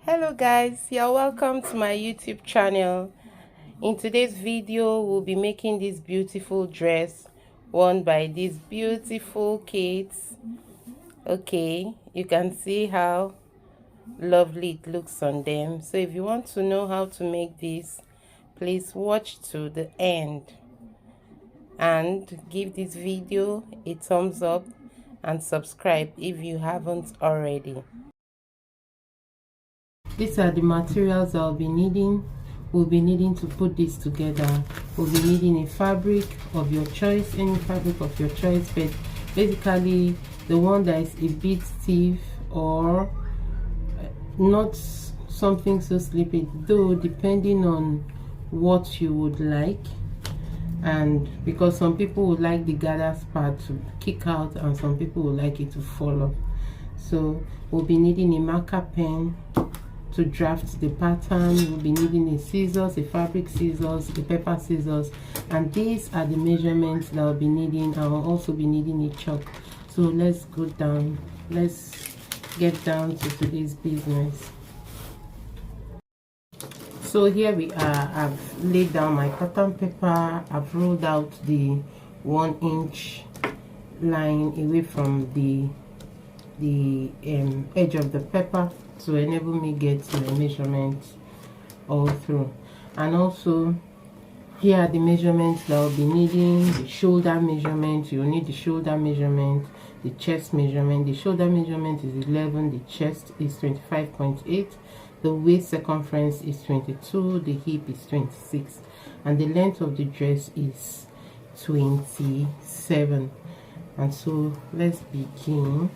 Hello guys, you're welcome to my YouTube channel. In today's video, we'll be making this beautiful dress worn by these beautiful kids. Okay, you can see how lovely it looks on them. So if you want to know how to make this, please watch to the end and give this video a thumbs up and subscribe if you haven't already. These are the materials I'll be needing. We'll be needing to put this together. We'll be needing a fabric of your choice, any fabric of your choice, but basically the one that is a bit stiff or not something so slippery, though depending on what you would like. And because some people would like the gathers part to kick out and some people would like it to fall off. So we'll be needing a marker pen to draft the pattern. We'll be needing a scissors, a fabric scissors, a paper scissors, and these are the measurements that I'll be needing. I will also be needing a chalk. So let's go down, let's get down to today's business. So here we are. I've laid down my pattern paper. I've rolled out the 1 inch line away from the edge of the paper to enable me get my measurements all through. And also here are the measurements that I'll be needing. The shoulder measurement, you'll need the shoulder measurement, the chest measurement. The shoulder measurement is 11, the chest is 25.8, the waist circumference is 22, the hip is 26, and the length of the dress is 27. And so let's begin.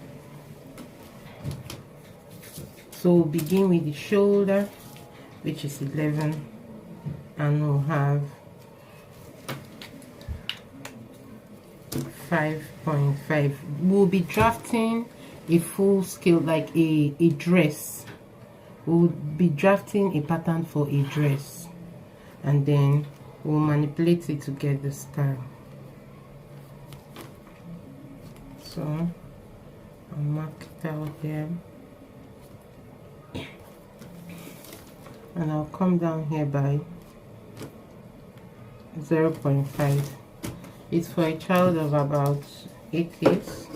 So we'll begin with the shoulder, which is 11, and we'll have 5.5. We'll be drafting a full scale, like a dress. We'll be drafting a pattern for a dress, and then we'll manipulate it to get the style. So I'll mark it out there, and I'll come down here by 0.5. It's for a child of about 8 years.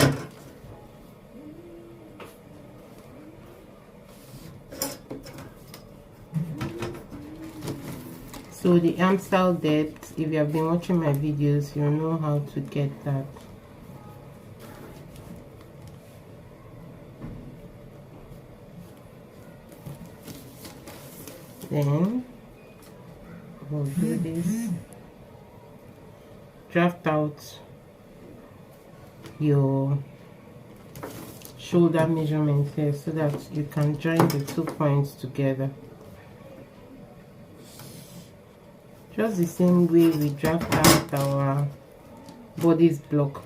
So the arm style depth, if you have been watching my videos, you'll know how to get that. Then we'll do this. Draft out your shoulder measurement here so that you can join the 2 points together. Just the same way we draft out our bodice block,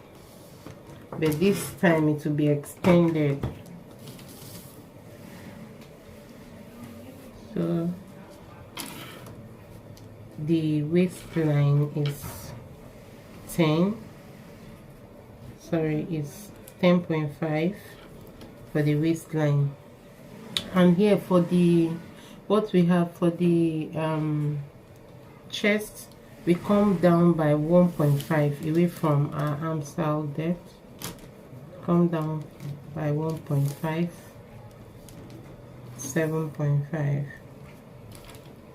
but this time it will be extended. So the waistline is 10, sorry, it's 10.5 for the waistline. And here for the what we have for the chest, we come down by 1.5 away from our arm style depth. Come down by 1.5, 7.5.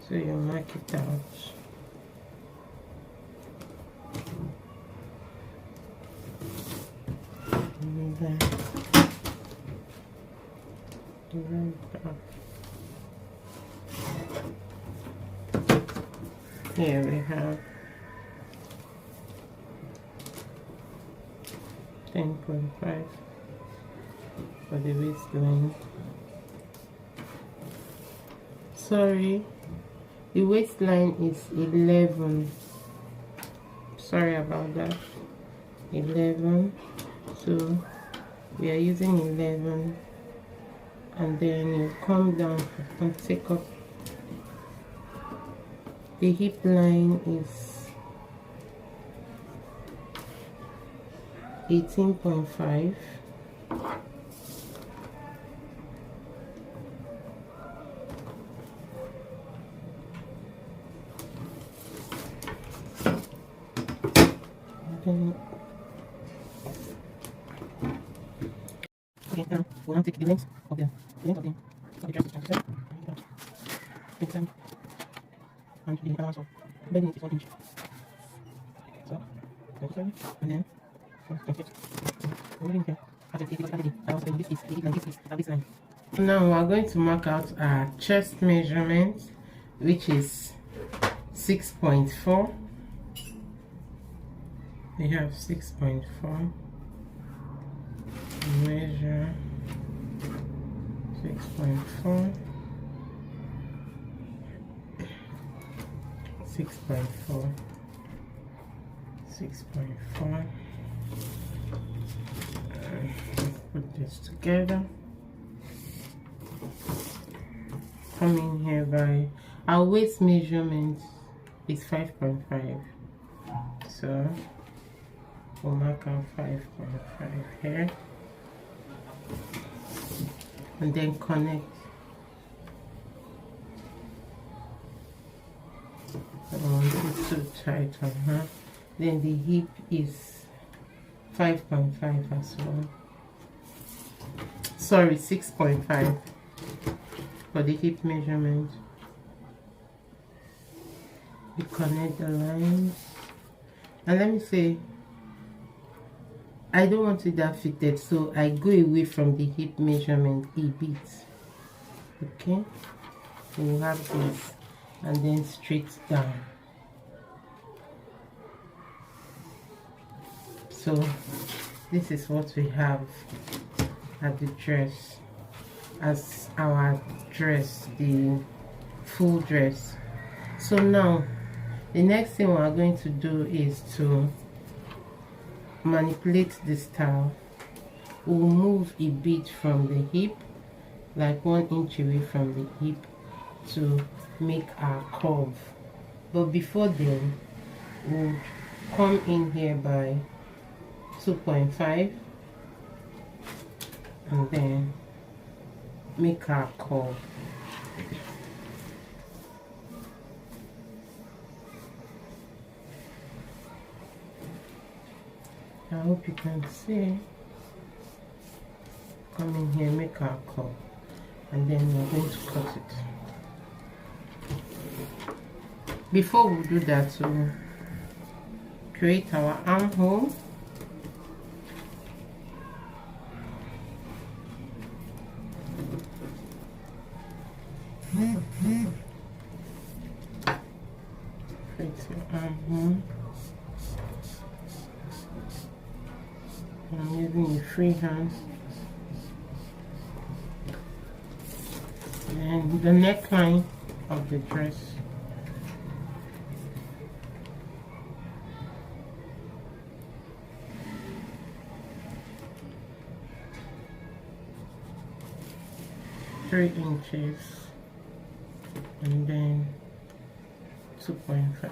So you mark it out. And then here we have 10.5 for the waistline. Sorry, the waistline is 11. Sorry about that. 11. So we are using 11, and then you come down and take up. The hip line is 18.5. Okay, now we'll now take the length of the dress is 27, 27, and the allowance of bedding is 1 inch. So 27, and then 28. Moving here. Now we are going to mark out our chest measurement, which is 6.4. We have 6.4. Measure 6.4. 6.4. 6.4. Let's put this together. Coming here by our waist measurement is 5.5, so we'll mark out 5.5 here and then connect. This is too tight on her. Then the hip is 5.5 as well. Sorry, 6.5 for the hip measurement. We connect the lines, and let me say, I don't want it that fitted, so I go away from the hip measurement a bit. Okay, so we have this, and then straight down. So this is what we have at the dress, as our dress, the full dress. So now the next thing we are going to do is to manipulate the style. We'll move a bit from the hip, like 1 inch away from the hip, to make our curve. But before then, we'll come in here by 2.5 and then make our curve. I hope you can see. Come in here, make our curve, and then we're going to cut it. Before we do that, we'll create our armhole. Create your armhole. I'm using a free hand. And the neckline of the dress. Three inches, and then 2.5.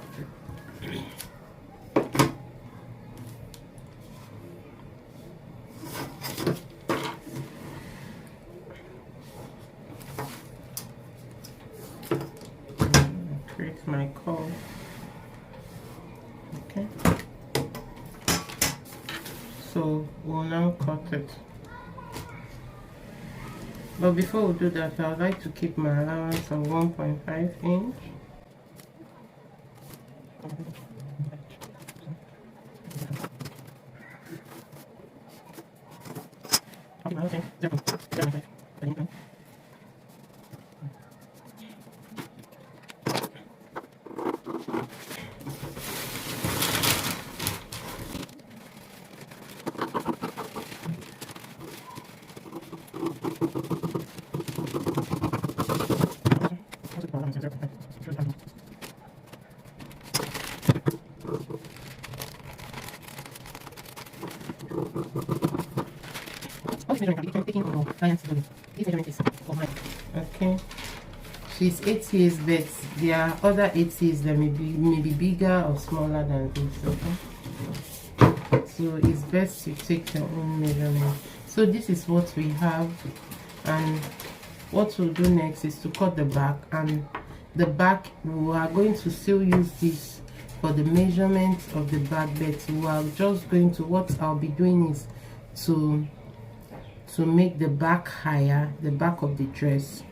Create my curve. Okay, so we'll now cut it. But before we do that, I would like to keep my allowance of 1.5 inch. Okay, she's 8 years, but there are other 8 years that may be bigger or smaller than this. Okay, so it's best to take your own measurement. So this is what we have, and what we'll do next is to cut the back, and the back we are going to still use this for the measurement of the back, but we are just going to, what I'll be doing is to make the back higher, the back of the dress,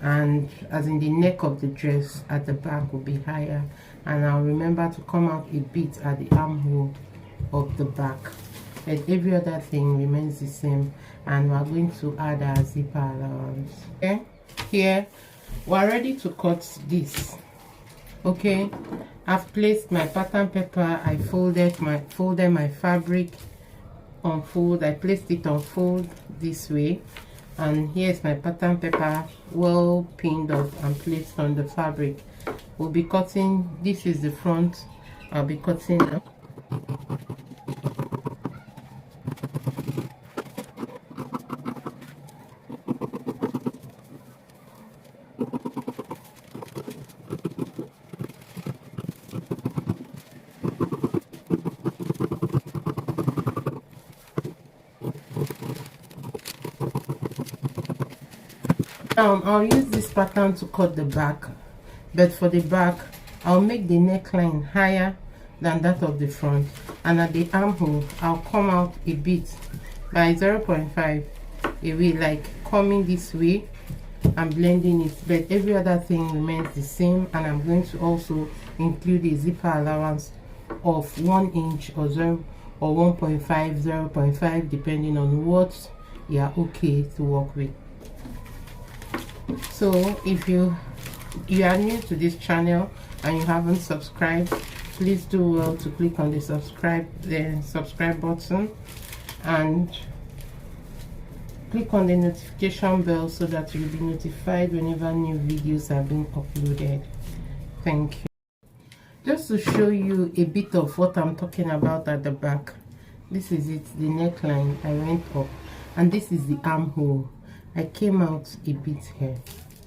and as in the neck of the dress at the back will be higher, and I'll remember to come out a bit at the armhole of the back, but every other thing remains the same. And we're going to add our zipper allowance. Okay, here we're ready to cut this. Okay, I've placed my pattern paper. I folded my fabric on fold. I placed it on fold this way, and here's my pattern paper well pinned up and placed on the fabric. We'll be cutting. This is the front. I'll be cutting up. I'll use this pattern to cut the back, but for the back I'll make the neckline higher than that of the front, and at the armhole I'll come out a bit by 0.5 away, like coming this way and blending it, but every other thing remains the same. And I'm going to also include a zipper allowance of 1 inch or 1.5, 0.5, depending on what you are okay to work with. So if you are new to this channel and you haven't subscribed, please do well to click on the subscribe button and click on the notification bell so that you'll be notified whenever new videos are being uploaded. Thank you. Just to show you a bit of what I'm talking about at the back, this is it, the neckline. I went up, and this is the armhole. I came out a bit here,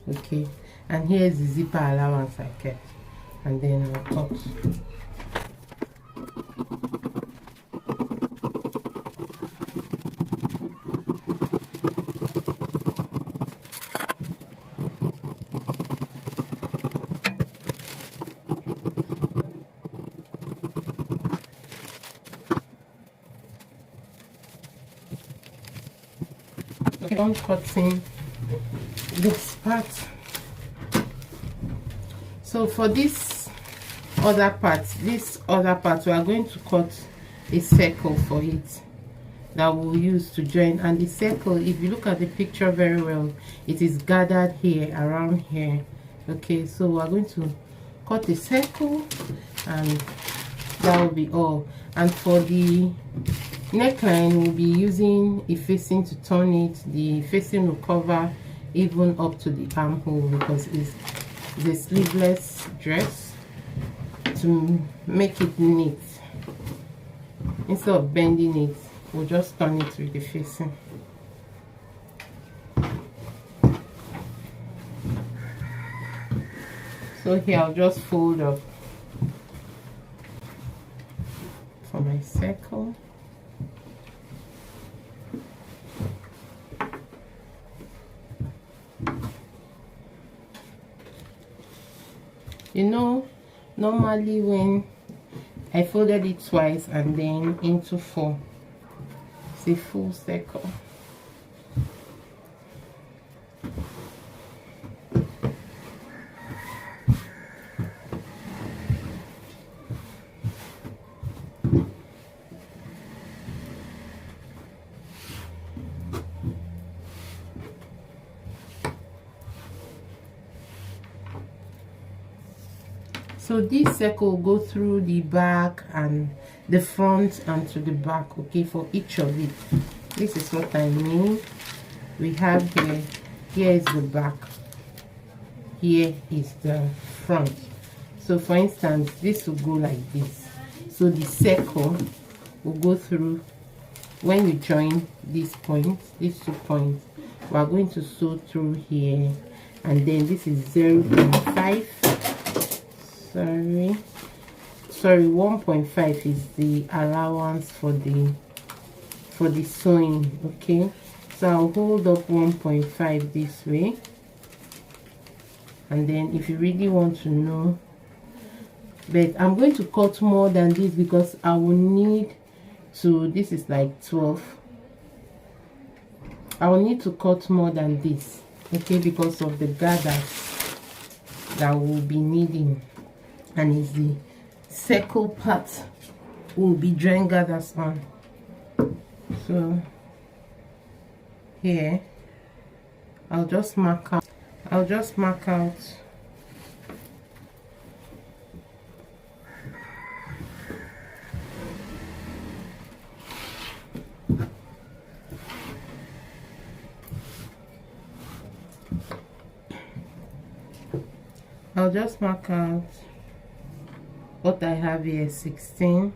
okay, and here's the zipper allowance I kept, and then I'll cut. I'm cutting this part. So for this other part we are going to cut a circle for it that we'll use to join. And the circle, if you look at the picture very well, it is gathered here, around here. Okay, so we're going to cut a circle, and that will be all. And for the neckline, we'll be using a facing to turn it. The facing will cover even up to the armhole because it's the sleeveless dress, to make it neat. Instead of bending it, we'll just turn it with the facing. So here I'll just fold up for my circle. You know, normally when I folded it twice and then into 4, it's a full circle. So this circle will go through the back and the front and to the back, okay, for each of it. This is what I mean. We have here is the back, here is the front. So for instance, this will go like this. So the circle will go through. When you join these points, these 2 points, we are going to sew through here, and then this is 0.5. Sorry, 1.5 is the allowance for the sewing. Okay, so I'll hold up 1.5 this way, and then if you really want to know but I'm going to cut more than this because I will need to, this is like 12. I will need to cut more than this, okay, because of the gathers that we'll be needing, and it's the circle part we'll be drawing gathers on. So here I'll just mark out what I have here, 16.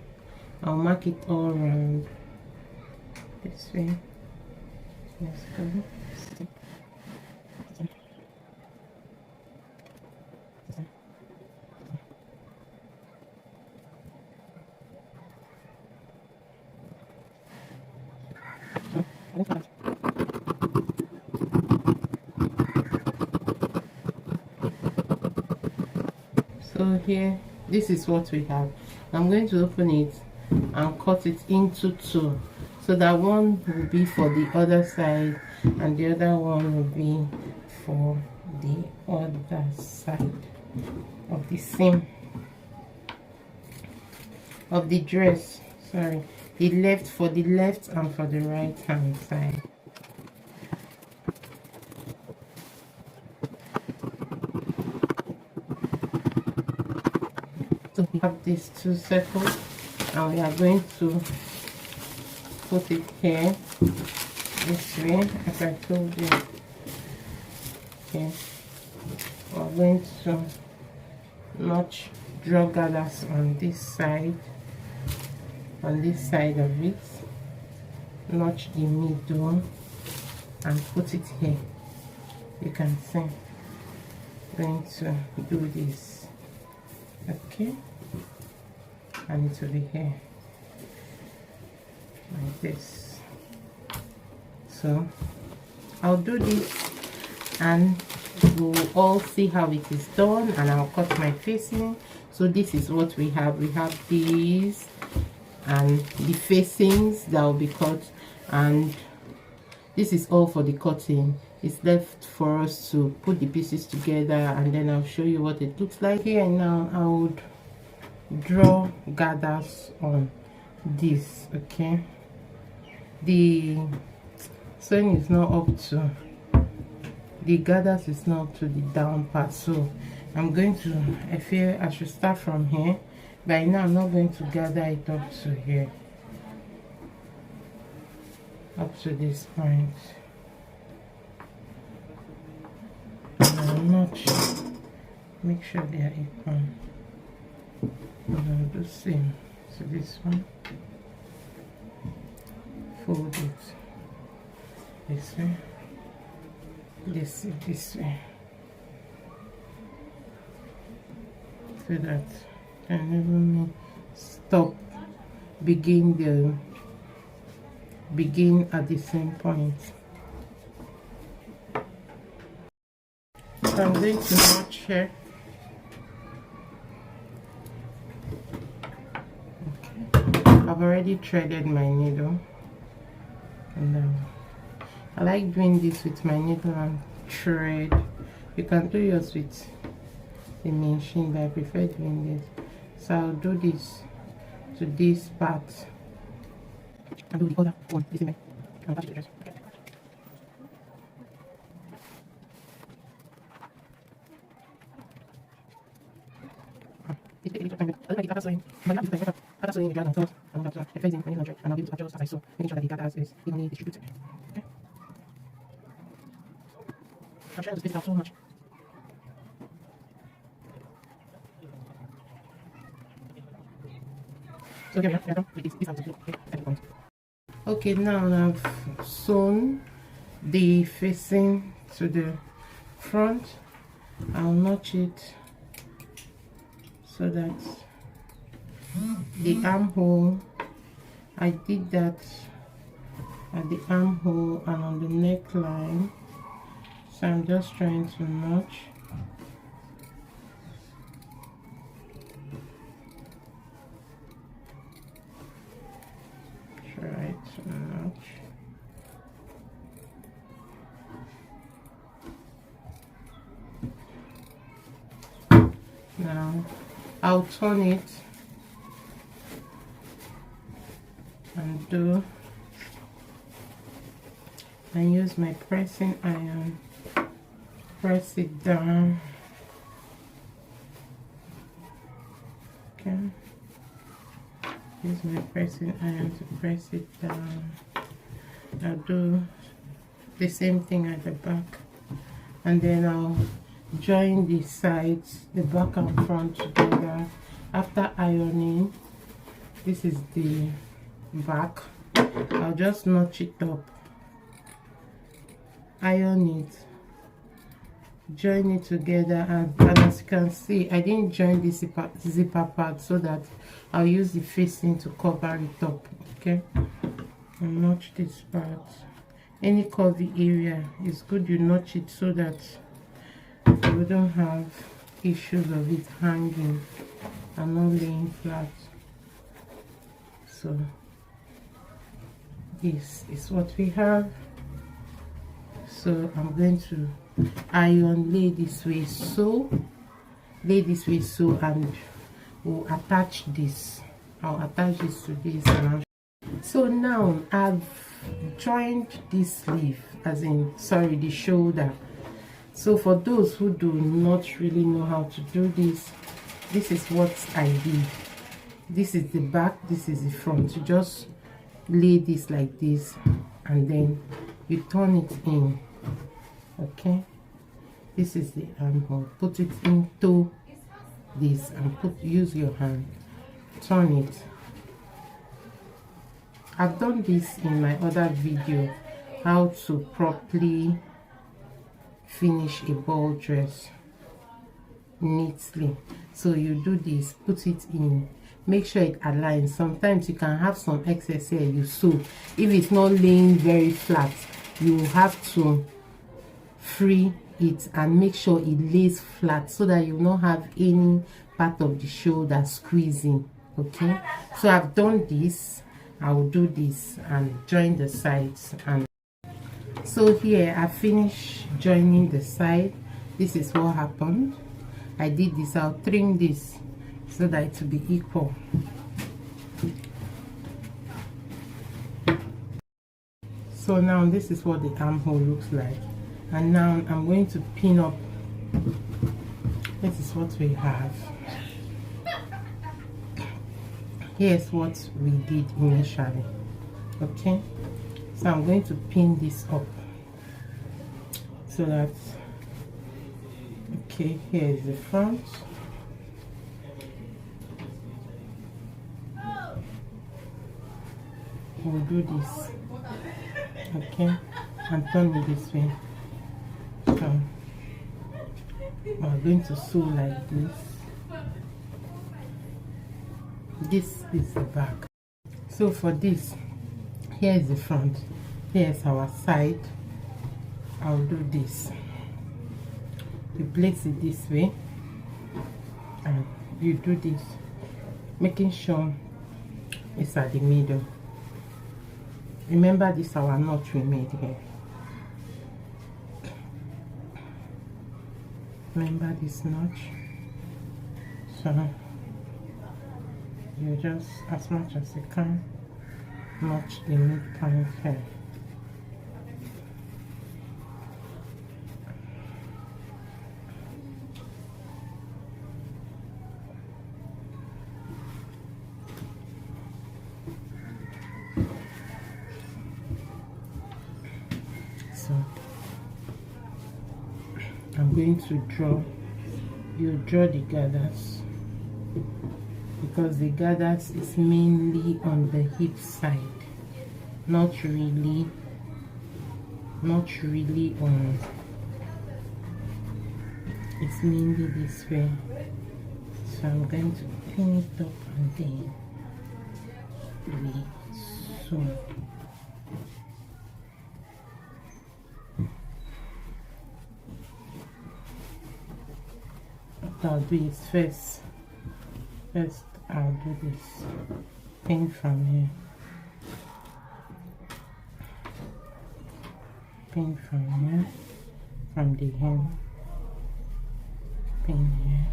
I'll mark it all around this way. Let's go. So here, this is what we have. I'm going to open it and cut it into two, so that one will be for the other side and the other one will be for the other side of the seam of the dress. Sorry, the left for the left and for the right hand side. So we have these two circles and we are going to put it here this way, as I told you. Okay, we're going to notch draw gathers on this side of it, notch the middle and put it here. You can see I'm going to do this, okay, and it will be here like this. So I'll do this and we'll all see how it is done, and I'll cut my facing. So this is what we have. We have these and the facings that will be cut, and this is all for the cutting. It's left for us to put the pieces together, and then I'll show you what it looks like. Here now I would draw gathers on this, okay. The sewing is not up to the gathers, is not up to the down part, so I'm going to, I feel I should start from here. By now I'm not going to gather it up to here, up to this point, and I'll notch, make sure they are equal, and I'll do same to this one. Fold it this way, this way, so that and stop, begin at the same point. So I'm going to notch here. Okay. I've already threaded my needle, and I like doing this with my needle and thread. You can do yours with the machine, but I prefer doing this. So I'll do this to this part and do the other one this way and attach it to the dress. Okay. It takes a little time. I don't like it after sewing, but you have to do it after sewing. If you are on clothes, I'm going to have facing my needle and I'll be able to adjust as I sew, making sure that the gathers is evenly distributed. Okay. I'm trying to space it out so much. So here we are done with this out to point. Okay, now I've sewn the facing to the front. I'll notch it so that the armhole, I did that at the armhole and on the neckline, so I'm just trying to notch Now I'll turn it and use my pressing iron, press it down. Okay, use my pressing iron to press it down. I'll do the same thing at the back, and then I'll join the sides, the back and front together. After ironing, this is the back. I'll just notch it up, iron it, join it together, and as you can see, I didn't join the zipper part so that I'll use the facing to cover it up. Okay, and notch this part. Any curvy area is good you notch it so that you don't have issues of it hanging and not laying flat. So this is what we have. So I'm going to iron, lay this way so, and we'll attach this. I'll attach this to this. So now I've joined this sleeve, as in, sorry, the shoulder. So for those who do not really know how to do this, this is what I did. This is the back, this is the front. You just lay this like this, and then you turn it in. Okay, this is the armhole. Put it into this and use your hand, turn it. I've done this in my other video, how to properly finish a ball dress neatly. So you do this, put it in, make sure it aligns. Sometimes you can have some excess here you sew. If it's not laying very flat, you have to free it and make sure it lays flat so that you will not have any part of the shoulder squeezing. Okay, so I've done this. I will do this and join the sides. And so here I finished joining the side. This is what happened. I did this. I'll trim this so that it will be equal. So now this is what the armhole looks like, and now I'm going to pin up. This is what we have. Here's what we did initially. Okay, so I'm going to pin this up so that, okay, here is the front. We'll do this, okay, and turn it this way. So we're going to sew like this. This is the back. So for this, here is the front, here's our side. I'll do this. You place it this way and you do this, making sure it's at the middle. Remember, this our knot we made here. Remember this notch. So you just, as much as you can, notch the midpoint here. So I'm going to draw. You draw the gathers, because the gathers is mainly on the hip side, not really on, it's mainly this way. So I'm going to pin it up and then sew. What I'll do is first I'll do this, pin from here, pin from here, from the hem, pin here,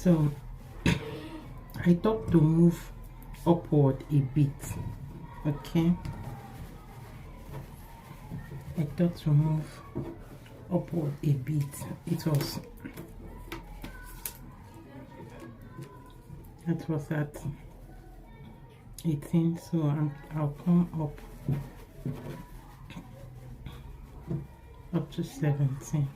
So I thought to move upward a bit. Okay, I thought to move upward a bit. It was at 18, so I'll come up to 17.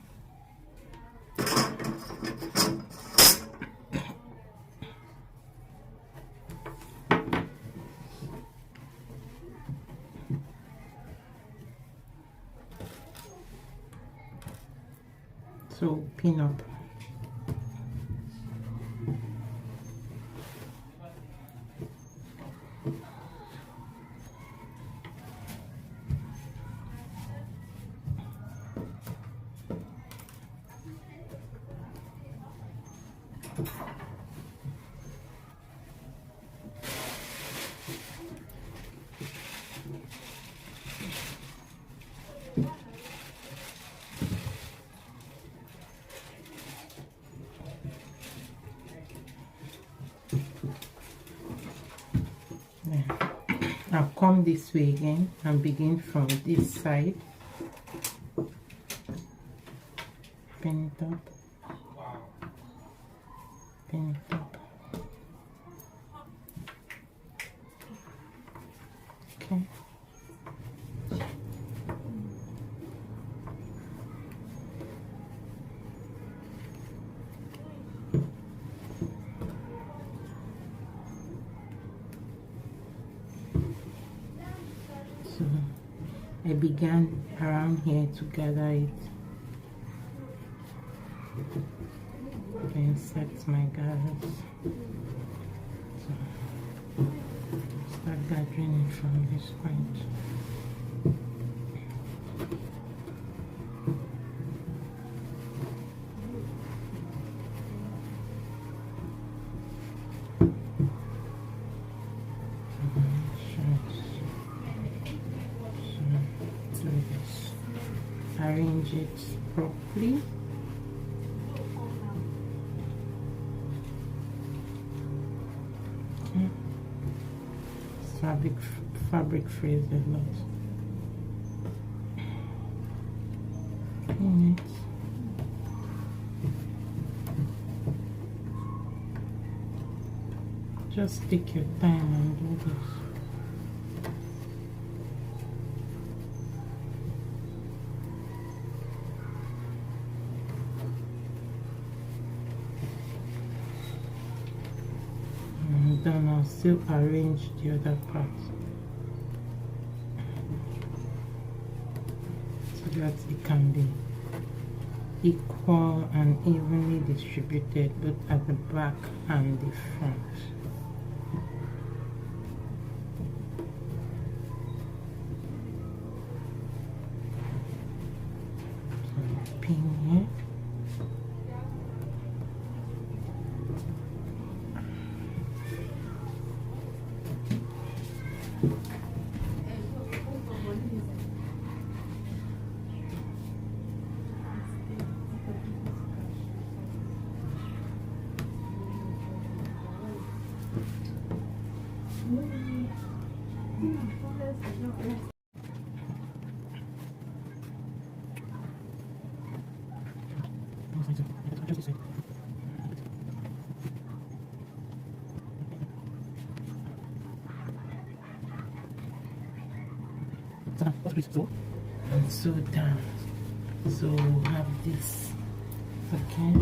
So pin up. I'll come this way again and begin from this side. Pin it up. Pin it up. Okay. So I began around here to gather it. Insert my gathers. So start gathering it from this point. Arrange it properly. Okay. Fabric frays a lot. Clean it. Just take your time and do this. Then I'll still arrange the other part so that it can be equal and evenly distributed both at the back and the front. So pin here. And so down. So we'll have this. Okay.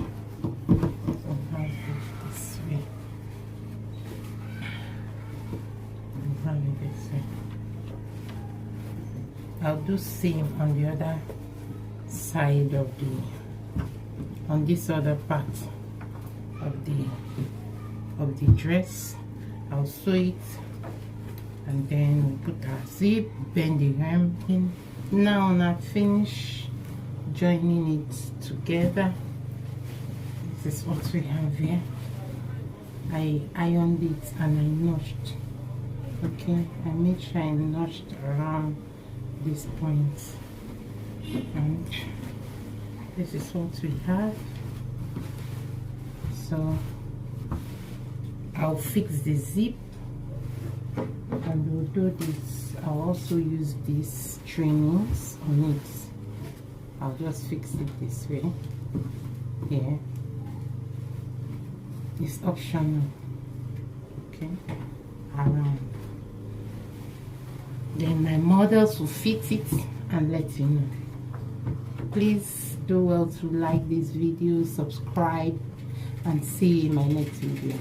So have it this way. We'll have it this way. I'll do same on the other side of on this other part of the dress. I'll sew it and then we'll put our zip, bend the hem in. Now I finish joining it together. This is what we have here. I ironed it and I notched. Okay, I made sure I notched around this point, and this is what we have. So I'll fix the zip, and we'll do this. I'll also use these trimmings on it. I'll just fix it this way. Yeah, it's optional. Okay, around. Then my models will fit it and let you know. Please do well to like this video, subscribe, and see you in my next video.